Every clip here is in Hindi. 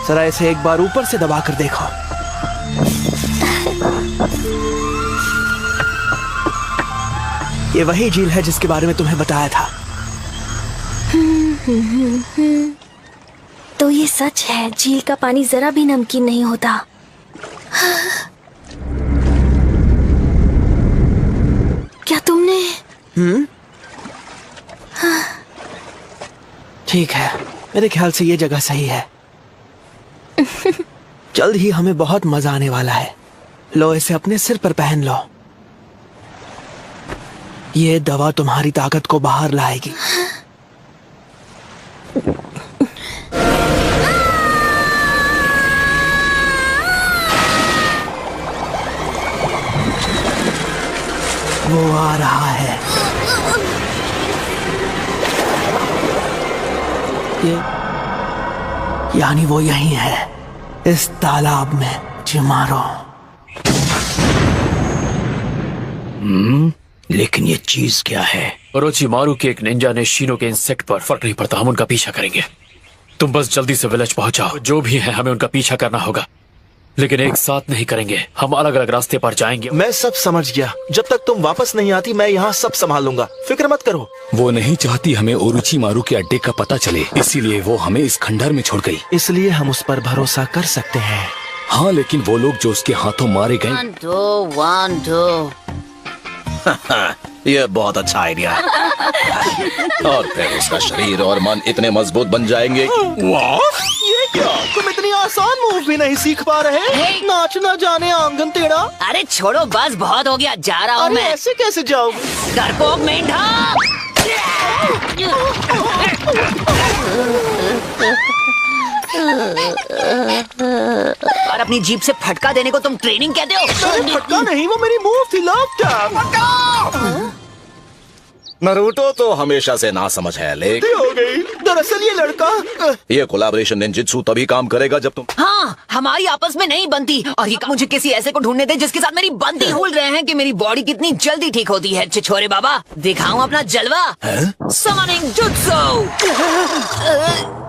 जरा इसे एक बार ऊपर से दबा कर देखो। ये वही झील है जिसके बारे में तुम्हें बताया था। तो ये सच है, झील का पानी जरा भी नमकीन नहीं होता। क्या तुमने? ठीक है, मेरे ख्याल से ये जगह सही है। जल्द ही हमें बहुत मजा आने वाला है। लो, इसे अपने सिर पर पहन लो। ये दवा तुम्हारी ताकत को बाहर लाएगी। वो आ रहा है। यानी वो यहीं है, इस तालाब में। चिमारो। लेकिन ये चीज क्या है? ओरोचिमारू के एक निंजा ने शीनो के इंसेक्ट पर, फर्क नहीं पड़ता, हम उनका पीछा करेंगे। तुम बस जल्दी से विलेज पहुंचाओ। जो भी है हमें उनका पीछा करना होगा, लेकिन एक साथ नहीं करेंगे। हम अलग अलग रास्ते पर जाएंगे। मैं सब समझ गया। जब तक तुम वापस नहीं आती मैं यहाँ सब संभाल लूंगा, फिक्र मत करो। वो नहीं चाहती हमें ओरोचिमारू के अड्डे का पता चले, इसीलिए वो हमें इस खंडहर में छोड़ गई। इसलिए हम उस पर भरोसा कर सकते हैं। हाँ, लेकिन वो लोग जो उसके हाथों मारे गए। 1 2 1 2। ये बहुत अच्छा आइडिया है। और फिर उसका शरीर और मन इतने मजबूत बन जाएंगे। ये क्या? तुम इतनी आसान मूव भी नहीं सीख पा रहे? नाचना जाने आंगन टेढ़ा। अरे छोड़ो, बस बहुत हो गया, जा रहा हूँ अरे मैं। ऐसे कैसे जाओगे? डरपोक मेंढक। और अपनी जीप से फटका देने को तुम ट्रेनिंग कहते हो? फटका नहीं, वो मेरी मूव थी। लॉकडाउन। नरूटो तो हमेशा से ना समझ है, लेकिन हो गई। दरअसल ये लड़का, ये कोलैबोरेशन निंजित्सु तभी काम करेगा जब तुम। हाँ, हमारी आपस में नहीं बनती, और ये मुझे किसी ऐसे को ढूंढने दे जिसके साथ मेरी बनती। भूल रहे हैं कि मेरी बॉडी कितनी जल्दी ठीक होती है। छिछोरे बाबा, दिखाऊं अपना जलवा? Summoning jutsu.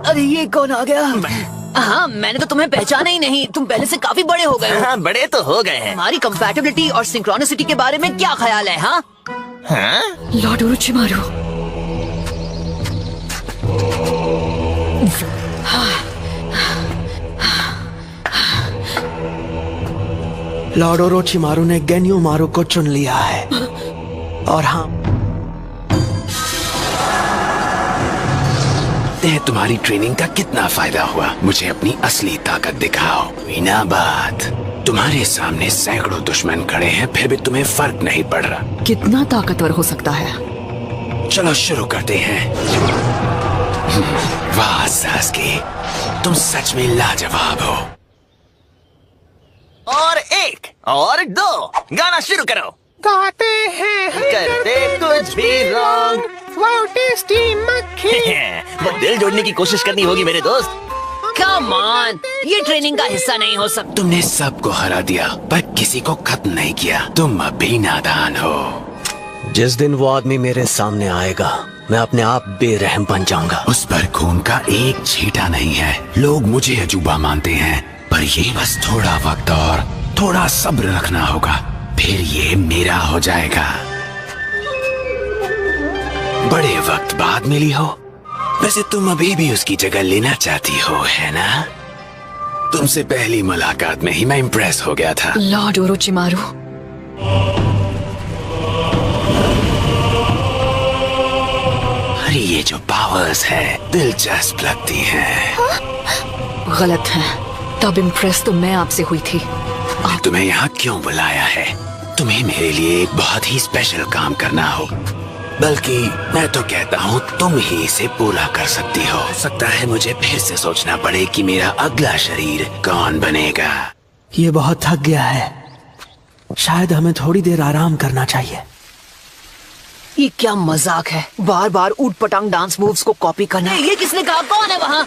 अरे ये कौन आ गया? हाँ, मैंने तो तुम्हें पहचाना ही नहीं। तुम पहले से काफी बड़े हो गए हो। हाँ, बड़े तो हो गए हैं। हमारी कंपैटिबिलिटी और सिंक्रोनिसिटी के बारे में क्या ख्याल है? हाँ लॉर्ड ओरोचिमारू, लॉर्ड ओरोचिमारू ने गेन्युमारू को चुन लिया है। और हाँ, तुम्हारी ट्रेनिंग का कितना फायदा हुआ? मुझे अपनी असली ताकत दिखाओ। बिना बात, तुम्हारे सामने सैकड़ों दुश्मन खड़े हैं, फिर भी तुम्हें फर्क नहीं पड़ रहा। कितना ताकतवर हो सकता है? चलो शुरू करते हैं। वाह सास्के, तुम सच में लाजवाब हो। और 1 और 2, गाना शुरू करो। गाते हैं करते कुछ भी रॉन्ग। वाओ टेस्टी मक्खी। बस दिल जोड़ने की कोशिश करनी होगी मेरे दोस्त। कम ऑन, ये ट्रेनिंग का हिस्सा नहीं हो सकता। तुमने सबको हरा दिया पर किसी को खत्म नहीं किया। तुम अब भी नादान हो। जिस दिन वो आदमी मेरे सामने आएगा, मैं अपने आप बेरहम बन जाऊंगा। उस पर खून का एक छींटा नहीं है। लोग मुझे अजूबा मानते हैं, पर ये बस थोड़ा वक्त और थोड़ा सब्र रखना होगा, फिर ये मेरा हो जाएगा। बड़े वक्त बाद मिली हो। वैसे तुम अभी भी उसकी जगह लेना चाहती हो, है ना? तुमसे पहली मुलाकात में ही मैं इम्प्रेस हो गया था। लॉर्ड ओरोचिमारू, अरे ये जो पावर्स है दिलचस्प लगती हैं। गलत है। तब इम्प्रेस तो मैं आपसे हुई थी। तुम्हें यहाँ क्यों बुलाया है? तुम्हें मेरे लिए एक बहुत ही स्पेशल काम करना हो, बल्कि मैं तो कहता हूँ तुम ही इसे पूरा कर सकती हो। सकता है मुझे फिर से सोचना पड़े कि मेरा अगला शरीर कौन बनेगा। ये बहुत थक गया है, शायद हमें थोड़ी देर आराम करना चाहिए। ये क्या मजाक है? बार बार ऊट पटांग डांस मूव्स को कॉपी करना। ये किसने कहा? कौन है वहाँ?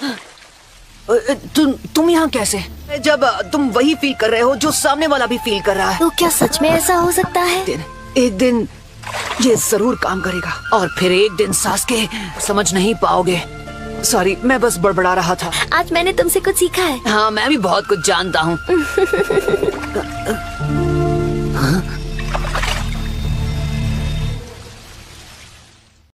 तुम यहाँ कैसे? जब तुम वही फील कर रहे हो जो सामने वाला भी फील कर रहा है। तो क्या सच में ऐसा हो सकता है? एक दिन ये जरूर काम करेगा, और फिर एक दिन सास्के समझ नहीं पाओगे। सॉरी, मैं बस बड़बड़ा रहा था। आज मैंने तुमसे कुछ सीखा है। हाँ, मैं भी बहुत कुछ जानता हूँ।